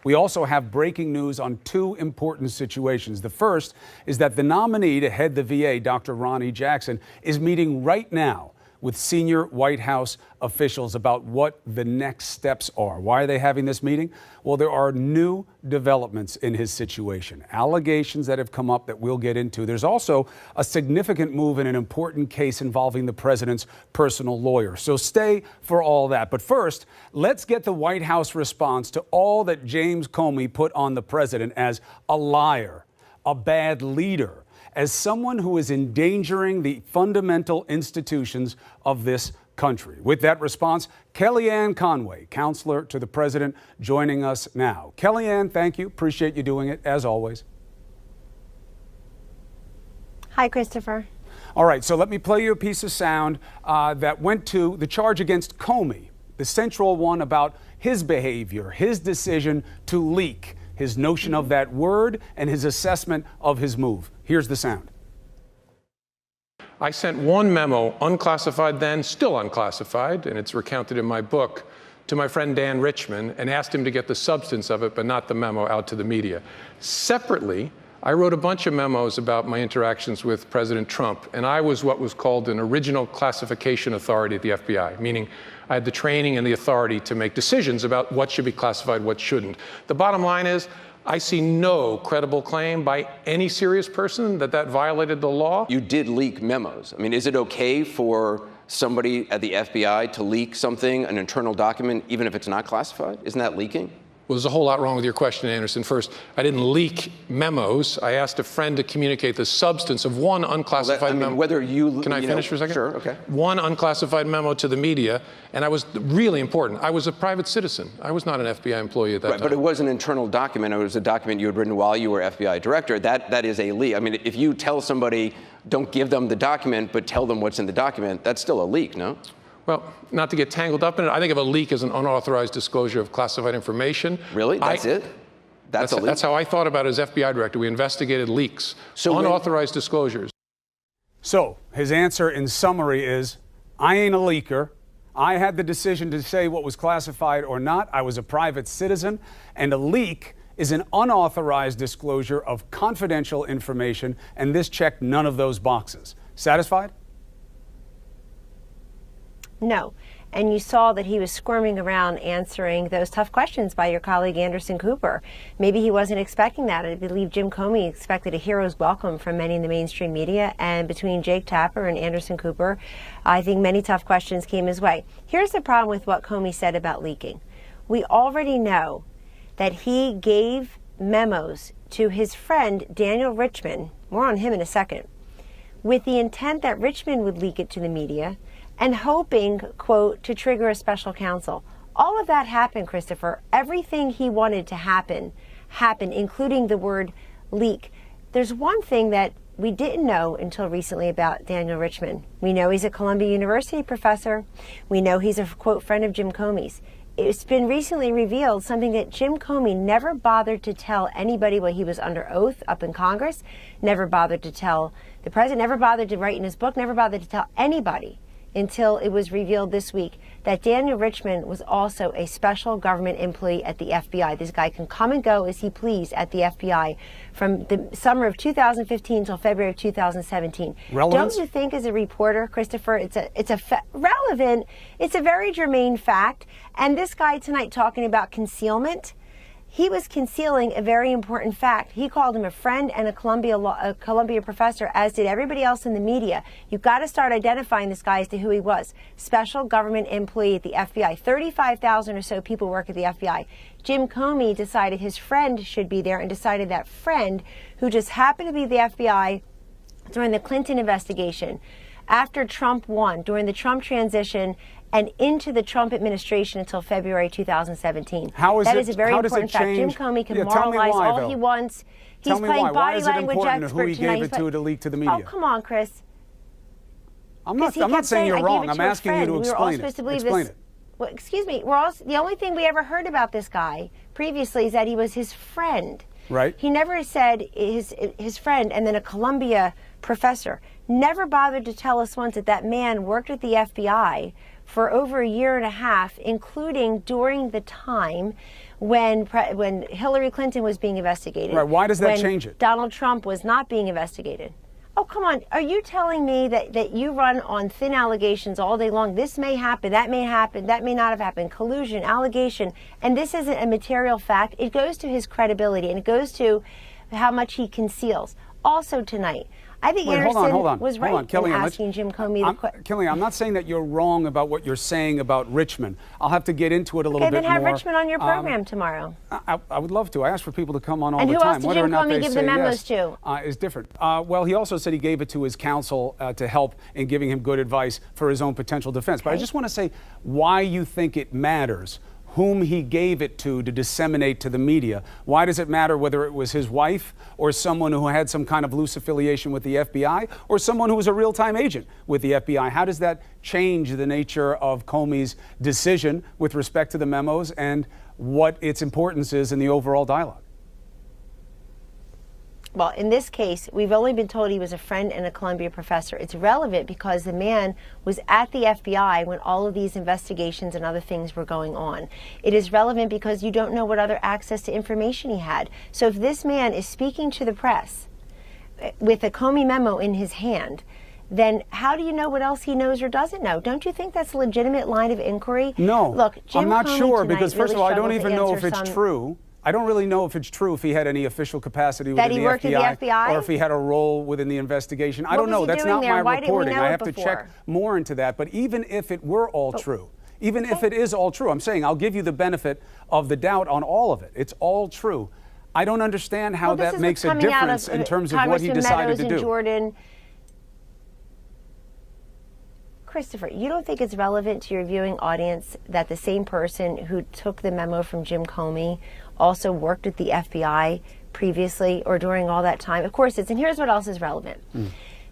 We also have breaking news on two important situations. The first is that the nominee to head the VA, Dr. Ronnie Jackson, is meeting right now with senior White House officials about what the next steps are. Why are they having this meeting? Well, there are new developments in his situation, allegations that have come up that we'll get into. There's also a significant move in an important case involving the president's personal lawyer. So stay for all that. But first, let's get the White House response to all that James Comey put on the president as a liar, a bad leader, as someone who is endangering the fundamental institutions of this country. With that response, Kellyanne Conway, counselor to the president, joining us now. Kellyanne, thank you. Appreciate you doing it, as always. Hi, Christopher. All right, so let me play you a piece of sound that went to the charge against Comey, the central one about his behavior, his decision to leak, his notion of that word, and his assessment of his move. Here's the sound. I sent one memo, unclassified then, still unclassified, and it's recounted in my book, to my friend Dan Richman and asked him to get the substance of it, but not the memo, out to the media. Separately, I wrote a bunch of memos about my interactions with President Trump, and I was what was called an original classification authority at the FBI, meaning I had the training and the authority to make decisions about what should be classified, what shouldn't. The bottom line is, I see no credible claim by any serious person that violated the law. You did leak memos. I mean, is it okay for somebody at the FBI to leak something, an internal document, even if it's not classified? Isn't that leaking? Well, there's a whole lot wrong with your question, Anderson. First, I didn't leak memos. I asked a friend to communicate the substance of one unclassified memo. Whether you... Can I finish for a second? Sure, okay. One unclassified memo to the media, and I was really important. I was a private citizen. I was not an FBI employee at that time. But it was an internal document. It was a document you had written while you were FBI director. That is a leak. I mean, if you tell somebody, don't give them the document, but tell them what's in the document, that's still a leak, no? Well, not to get tangled up in it, I think of a leak as an unauthorized disclosure of classified information. Really? That's it? That's a leak? That's how I thought about it as FBI director. We investigated leaks, unauthorized disclosures. So his answer in summary is, I ain't a leaker. I had the decision to say what was classified or not. I was a private citizen, and a leak is an unauthorized disclosure of confidential information, and this checked none of those boxes. Satisfied? No. And you saw that he was squirming around answering those tough questions by your colleague Anderson Cooper. Maybe he wasn't expecting that. I believe Jim Comey expected a hero's welcome from many in the mainstream media. And between Jake Tapper and Anderson Cooper, I think many tough questions came his way. Here's the problem with what Comey said about leaking. We already know that he gave memos to his friend Daniel Richman, more on him in a second, with the intent that Richman would leak it to the media, and hoping, quote, to trigger a special counsel. All of that happened, Christopher. Everything he wanted to happen, happened, including the word leak. There's one thing that we didn't know until recently about Daniel Richman. We know he's a Columbia University professor. We know he's a, quote, friend of Jim Comey's. It's been recently revealed something that Jim Comey never bothered to tell anybody while he was under oath up in Congress, never bothered to tell the president, never bothered to write in his book, never bothered to tell anybody until it was revealed this week that Daniel Richman was also a special government employee at the FBI. This guy can come and go as he pleased at the FBI from the summer of 2015 until February of 2017. Relevance? Don't you think, as a reporter, Christopher, it's relevant, it's a very germane fact. And this guy tonight talking about concealment, he was concealing a very important fact. He called him a friend and a Columbia professor, as did everybody else in the media. You've got to start identifying this guy as to who he was. Special government employee at the FBI. 35,000 or so people work at the FBI. Jim Comey decided his friend should be there and decided that friend, who just happened to be the FBI during the Clinton investigation, after Trump won, during the Trump transition, and into the Trump administration until February 2017. That is a very important fact. Jim Comey can moralize all he wants. He's playing body language expert tonight. Who he gave it to leak to the media? Oh, come on, Chris. I'm not saying you're wrong. I'm asking you to explain it. Explain it. Well, excuse me. The only thing we ever heard about this guy previously is that he was his friend. Right. He never said his friend and then a Columbia professor. Never bothered to tell us once that that man worked at the FBI for over a year and a half, including during the time when Hillary Clinton was being investigated. Right. Why does that when change it? Donald Trump was not being investigated. Oh, come on. Are you telling me that you run on thin allegations all day long? This may happen, that may not have happened, collusion, allegation, and this isn't a material fact. It goes to his credibility, and it goes to how much he conceals. Also tonight, I think Anderson was right in asking Jim Comey the question. Kellyanne, I'm not saying that you're wrong about what you're saying about Richmond. I'll have to get into it a little bit more. Okay, then have Richmond on your program tomorrow. I would love to. I ask for people to come on all and the who time. else did Whether Jim or not Comey they give say the memos yes, to? Is different. Well, he also said he gave it to his counsel to help in giving him good advice for his own potential defense. But I just want to say why you think it matters whom he gave it to disseminate to the media. Why does it matter whether it was his wife or someone who had some kind of loose affiliation with the FBI or someone who was a real-time agent with the FBI? How does that change the nature of Comey's decision with respect to the memos and what its importance is in the overall dialogue? Well, in this case, we've only been told he was a friend and a Columbia professor. It's relevant because the man was at the FBI when all of these investigations and other things were going on. It is relevant because you don't know what other access to information he had. So if this man is speaking to the press with a Comey memo in his hand, then how do you know what else he knows or doesn't know? Don't you think that's a legitimate line of inquiry? No, look, Jim I'm not Comey sure because first really of all, I don't struggled to even know if answer it's some- true. I don't really know if it's true if he had any official capacity That within he the worked FBI, at the FBI? or if he had a role within the investigation. I What don't know. was he That's doing not there? my Why didn't we reporting. know I it have to check before? more into that. But even if it were all true, even if it is all true, I'm saying I'll give you the benefit of the doubt on all of it. It's all true. I don't understand how Well, this that is makes what's a coming out difference in terms of what he Congressman decided Meadows to and do. Jordan. Christopher, you don't think it's relevant to your viewing audience that the same person who took the memo from Jim Comey also worked at the FBI previously or during all that time? Of course it's, and here's what else is relevant.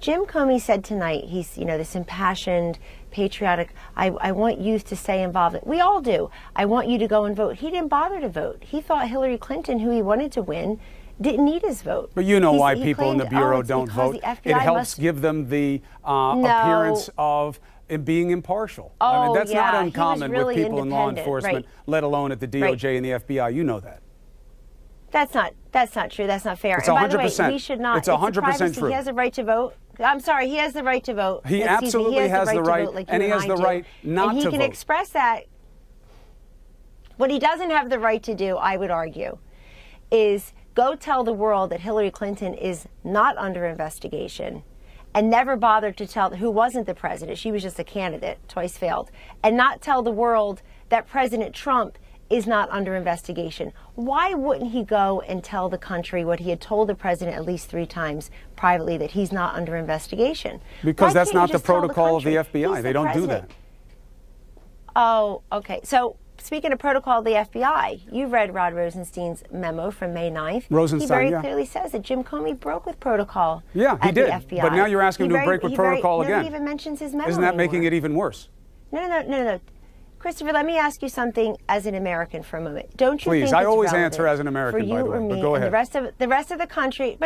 Jim Comey said tonight, he's, this impassioned, patriotic, I want youth to stay involved. We all do. I want you to go and vote. He didn't bother to vote. He thought Hillary Clinton, who he wanted to win, didn't need his vote. But you know why He people in the claimed, Bureau it's don't because vote. the FBI It helps must- give them the appearance of it being impartial. I mean, Oh, that's yeah, not he was uncommon really with people in law independent, enforcement, right. let alone at the DOJ and the FBI. You know that. That's not true. That's not fair. It's and by the way, 100%. we should not. It's 100% privacy. true. He has a right to vote. I'm sorry, he has the right to vote. He Excuse me, absolutely has the to right, vote like and you he has I the do. right not and he to can vote. express that. What he doesn't have the right to do, I would argue, is go tell the world that Hillary Clinton is not under investigation and never bothered to tell who wasn't the president. She was just a candidate, twice failed, and not tell the world that President Trump is not under investigation. Why wouldn't he go and tell the country what he had told the president at least 3 times privately, that he's not under investigation? Because Why that's can't not you the just tell protocol of the country, FBI. he's They the don't do president? that. Oh, okay. So speaking of protocol of the FBI, you read Rod Rosenstein's memo from May 9th. Rosenstein, he very yeah. clearly says that Jim Comey broke with protocol Yeah, he at did. the FBI. But now you're asking him to break with protocol again. Nobody even mentions his memo Isn't that making anymore. it even worse? No. Christopher, let me ask you something as an American for a moment. Don't you Please, think I it's always relevant answer as an American, for you by the way, or but me go and ahead. the rest of the country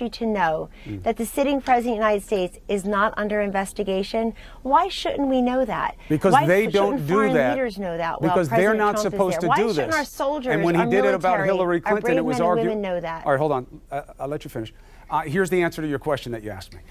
to know that the sitting president of the United States is not under investigation? Why shouldn't we know that? Because Why they shouldn't don't do foreign that. leaders know that? Because while they're President not Trump is supposed to there? do Why shouldn't this. our soldiers, And when he our did it about military, Hillary our Clinton, brave it was men and argued. women know that? All right, hold on. I'll let you finish. Here's the answer to your question that you asked me.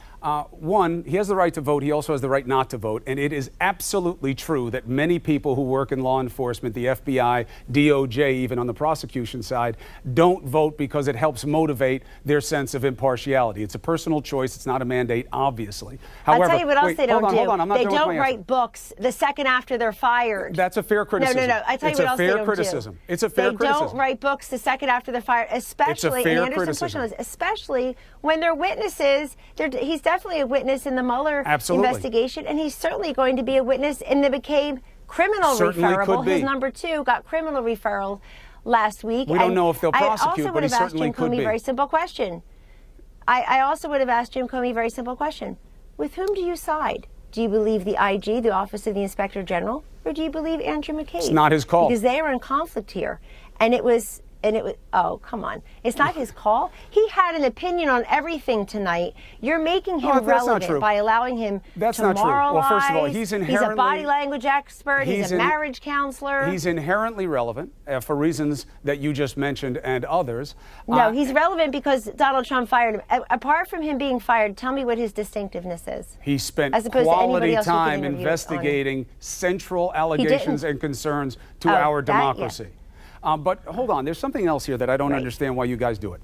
One, he has the right to vote. He also has the right not to vote. And it is absolutely true that many people who work in law enforcement, the FBI, DOJ, even on the prosecution side, don't vote because it helps motivate their sense of impartiality. It's a personal choice. It's not a mandate, obviously. However, I'll tell you what else wait, they don't do. Hold on. I'm not they done with don't my write answer. books the second after they're fired. That's a fair criticism. No. I tell you it's what a else fair they don't criticism. do. It's a fair they criticism. don't write books the second after they're fired, especially, fair and Anderson pushed criticism. on this, especially when they're witnesses. He's definitely a witness in the Mueller Absolutely. investigation, and he's certainly going to be a witness in the McCabe criminal Certainly referral. could be. His number 2 got criminal referral last week. We don't and know if they'll prosecute, I also but would he have asked certainly Jim could Comey be. a very simple question. I also would have asked Jim Comey a very simple question. With whom do you side? Do you believe the IG, the Office of the Inspector General, or do you believe Andrew McCabe? It's not his call. Because they are in conflict here. And it was and it was, oh, come on. It's not his call. He had an opinion on everything tonight. You're making him relevant by allowing him That's to not true. moralize. Well, first of all, he's a body language expert. He's a marriage counselor. He's inherently relevant for reasons that you just mentioned and others. No, he's relevant because Donald Trump fired him. Apart from him being fired, tell me what his distinctiveness is. He spent as opposed to quality anybody else time investigating central allegations and concerns to our democracy. But hold on, there's something else here that I don't understand why you guys do it.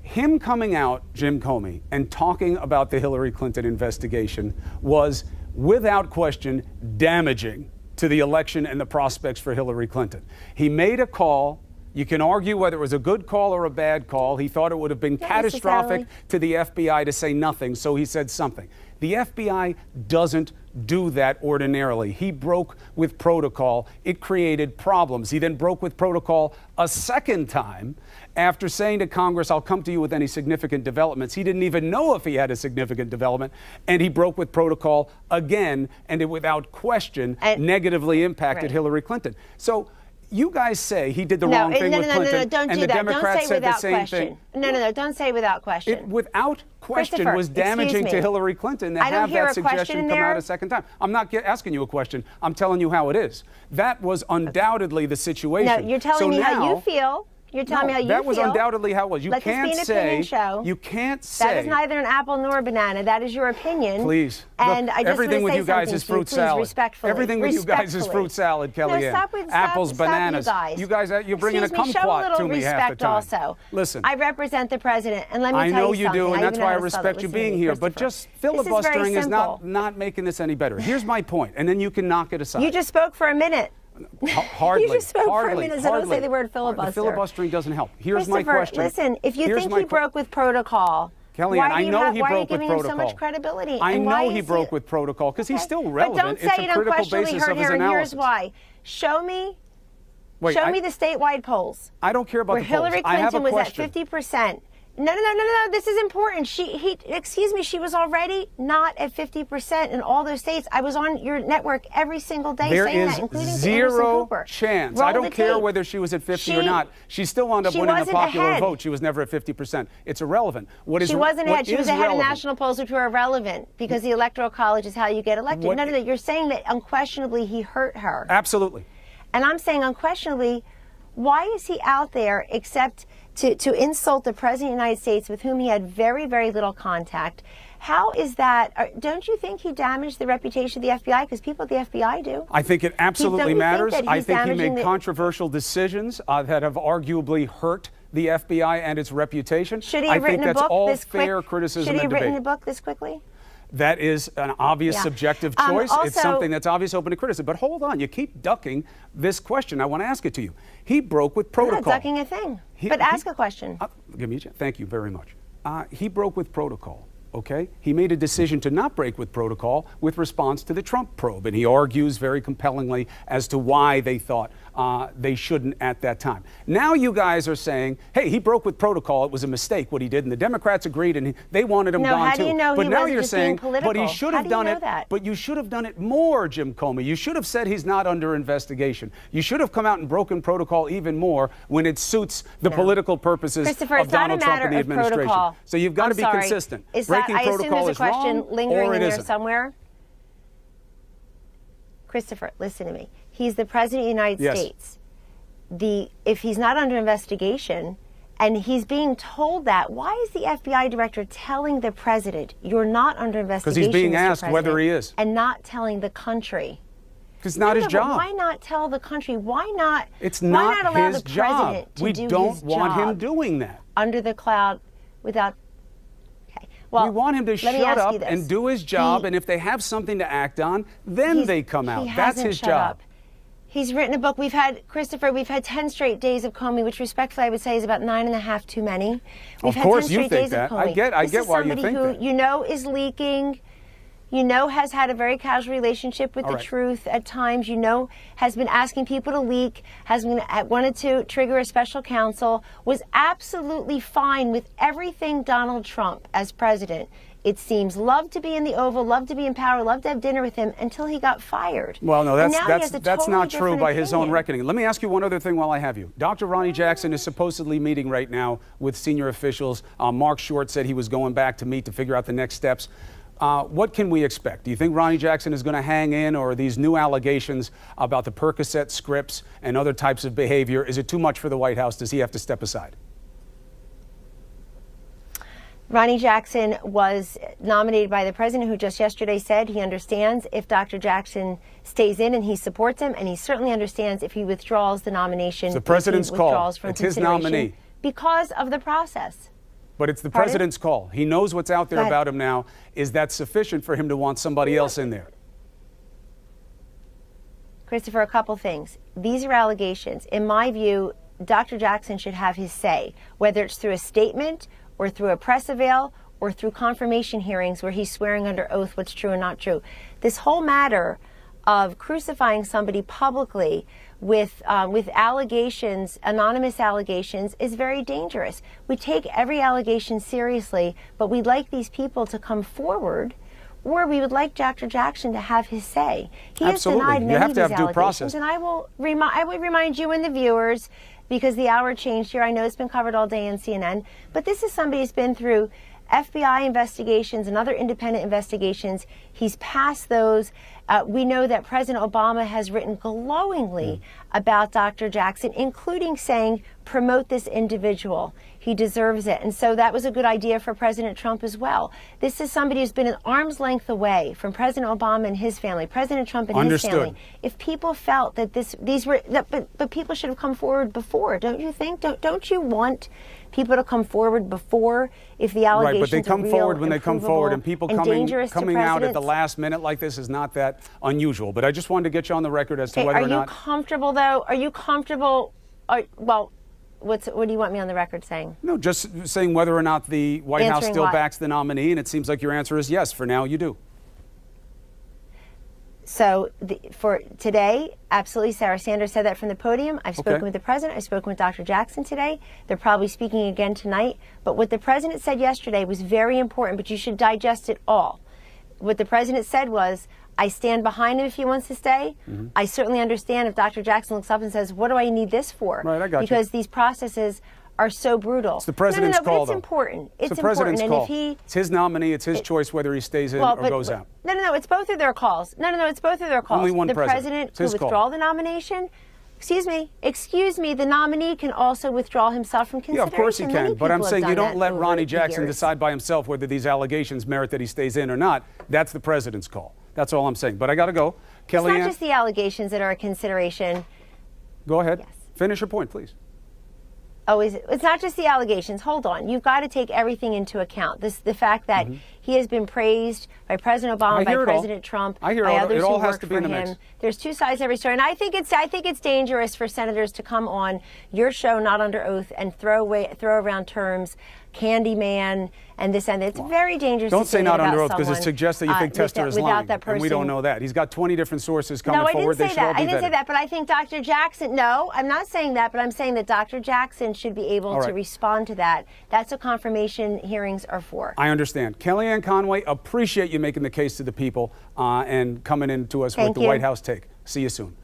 Him coming out, Jim Comey, and talking about the Hillary Clinton investigation was, without question, damaging to the election and the prospects for Hillary Clinton. He made a call. You can argue whether it was a good call or a bad call. He thought it would have been catastrophic to the FBI to say nothing, so he said something. The FBI doesn't do that ordinarily. He broke with protocol. It created problems. He then broke with protocol a second time after saying to Congress, I'll come to you with any significant developments. He didn't even know if he had a significant development, and he broke with protocol again, and it without question negatively impacted Hillary Clinton. So you guys say he did the wrong thing with Clinton, don't and do the that. Democrats said the same thing. thing. No, don't say without question. It, without question, was damaging to Hillary Clinton to have that suggestion come out a second time. I'm not asking you a question. I'm telling you how it is. That was undoubtedly the situation. No, you're telling me how you feel. You're telling me how you feel. That was undoubtedly how it was. You Let can't this be an opinion show. You can't say. That is neither an apple nor a banana. That is your opinion. Please. And look, I just everything with you guys is fruit salad. Respectfully. Everything with you guys is fruit salad, Kellyanne. Apples, bananas. You guys, you're bringing a kumquat to me half the time. Also. Listen. I represent the president, and let me tell you something. I know you do, and that's why I respect you being here. But just filibustering is not making this any better. Here's my point, and then you can knock it aside. You just spoke for a minute. Hardly. You just spoke for a minute, so don't say the word filibuster. The filibustering doesn't help. Here's my question. Listen, if you think he broke with protocol, Kellyanne, I know he broke with protocol. Why are you giving him so much credibility? I know he broke with protocol because he's still relevant. But don't say it unquestionably hurt her, and here's why. Show me the statewide polls. I don't care about the polls. Where Hillary Clinton was at 50%. No. This is important. Excuse me. She was already not at 50% in all those states. I was on your network every single day saying that, including zero chance. I don't care whether she was at 50 or not. She still wound up winning the popular vote. She was never at 50%. It's irrelevant. She wasn't ahead. She was ahead of national polls, which were irrelevant because the Electoral College is how you get elected. No. You're saying that unquestionably he hurt her. Absolutely. And I'm saying unquestionably, why is he out there except to insult the President of the United States with whom he had very, very little contact? How is that? Don't you think he damaged the reputation of the FBI? Because people at the FBI do. I think it absolutely matters. I think he made controversial decisions that have arguably hurt the FBI and its reputation. Should he have written a book this quick? Fair criticism Should he have and written a book this quickly? That is an obvious subjective choice. It's something that's obvious open to criticism. But hold on, you keep ducking this question. I want to ask it to you. He broke with protocol. I'm not ducking a thing. But ask a question. Thank you very much. He broke with protocol. Okay? He made a decision to not break with protocol with response to the Trump probe, and he argues very compellingly as to why they thought they shouldn't at that time. Now you guys are saying, hey, he broke with protocol. It was a mistake what he did, and the Democrats agreed, and they wanted him gone too. How do you know but he now wasn't you're just saying, being political? but he should have done it. That? But you should have done it more, Jim Comey. You should have said he's not under investigation. You should have come out and broken protocol even more when it suits the political purposes of Donald Trump and the administration. Protocol. So you've got to be consistent. Breaking protocol is question lingering in there somewhere. Christopher, listen to me. He's the President of the United States. If he's not under investigation and he's being told that, why is the FBI director telling the president, you're not under investigation? Because he's being asked whether he is. And not telling the country. Because it's not his job. Why not tell the country? Why not? It's not allow his the president job. We don't want him doing that. Under the cloud without. Well, we want him to shut up and do his job, and if they have something to act on, then they come out. That's his job. He's written a book. We've had 10 straight days of Comey, which respectfully I would say is about 9.5 too many. Of course you think that. I get why you think that. This is somebody who you know is leaking, you know has had a very casual relationship with the truth at times, you know has been asking people to leak, wanted to trigger a special counsel, was absolutely fine with everything Donald Trump as president it seems, loved to be in the Oval, loved to be in power, loved to have dinner with him until he got fired. Well, no, And now he has a that's totally not true different by his own opinion. reckoning. Let me ask you one other thing while I have you. Dr. Ronnie Jackson is supposedly meeting right now with senior officials. Mark Short said he was going back to meet to figure out the next steps. What can we expect? Do you think Ronnie Jackson is going to hang in, or are these new allegations about the Percocet scripts and other types of behavior, is it too much for the White House? Does he have to step aside? Ronnie Jackson was nominated by the president, who just yesterday said he understands if Dr. Jackson stays in and he supports him, and he certainly understands if he withdraws the nomination. It's the president's if he withdraws call. From it's his consideration nominee. Because of the process. But it's the Pardon? president's call. He knows what's out there Go ahead. about him now. Is that sufficient for him to want somebody else in there? Christopher, a couple things. These are allegations. In my view, Dr. Jackson should have his say, whether it's through a statement or through a press avail or through confirmation hearings where he's swearing under oath what's true and not true. This whole matter of crucifying somebody publicly with allegations, anonymous allegations, is very dangerous. We take every allegation seriously, but we'd like these people to come forward, or we would like Dr. Jackson to have his say. He Absolutely. has denied You many have of to these have due allegations, process. and I would remind you and the viewers, because the hour changed here. I know it's been covered all day on CNN, but this is somebody who's been through FBI investigations and other independent investigations. He's passed those. We know that President Obama has written glowingly about Dr. Jackson, including saying, promote this individual. He deserves it. And so that was a good idea for President Trump as well. This is somebody who's been an arm's length away from President Obama and his family, President Trump and Understood. his family. If people felt that but people should have come forward before, don't you think? Don't you want people to come forward before if the allegations Right, but they come are real, forward when they come forward, and people coming out at the presidents? last minute like this is not that unusual. But I just wanted to get you on the record as to whether or Are you not. comfortable, though? Are you comfortable? What do you want me on the record saying? No, just saying whether or not the White House Answering still what? backs the nominee, and it seems like your answer is yes. For now, you do. So for today, absolutely, Sarah Sanders said that from the podium. I've spoken with the president. I've spoken with Dr. Jackson today. They're probably speaking again tonight. But what the president said yesterday was very important, but you should digest it all. What the president said was, I stand behind him if he wants to stay. I certainly understand if Dr. Jackson looks up and says, what do I need this for? Right, I got you. Because these processes are so brutal. It's the president's no, call, but it's though. important. It's the important. president's And call. if he, it's his nominee. It's his choice whether he stays in or goes out. No, it's both of their calls. No, it's both of their calls. Only one the president. It's could his withdraw call. the nomination. Excuse me, the nominee can also withdraw himself from Yeah, consideration. of course he Many can. But I'm people have saying you done don't that let over Ronnie the Jackson years. decide by himself whether these allegations merit that he stays in or not. That's the president's call. That's all I'm saying. But I got to go. It's not Kellyanne, just the allegations that are a consideration. go ahead. Yes. Finish your point, please. Oh, it's not just the allegations. Hold on. You've got to take everything into account. The fact that he has been praised by President Obama, by President Trump, by others who work for him. There's two sides to every story, and I think it's dangerous for senators to come on your show not under oath and throw around terms, Candyman, and this and that. It's very dangerous. Don't to say that not about under oath because it someone, suggests that you think Tester is without lying, that person. and we don't know that. He's got 20 different sources coming No, forward. I didn't say that. I didn't say vetted. that, but I think Dr. Jackson. No, I'm not saying that, but I'm saying that Dr. Jackson should be able to respond to that. That's what confirmation hearings are for. I understand. Kellyanne Conway, appreciate you making the case to the people and coming in to us with the White House take. See you soon.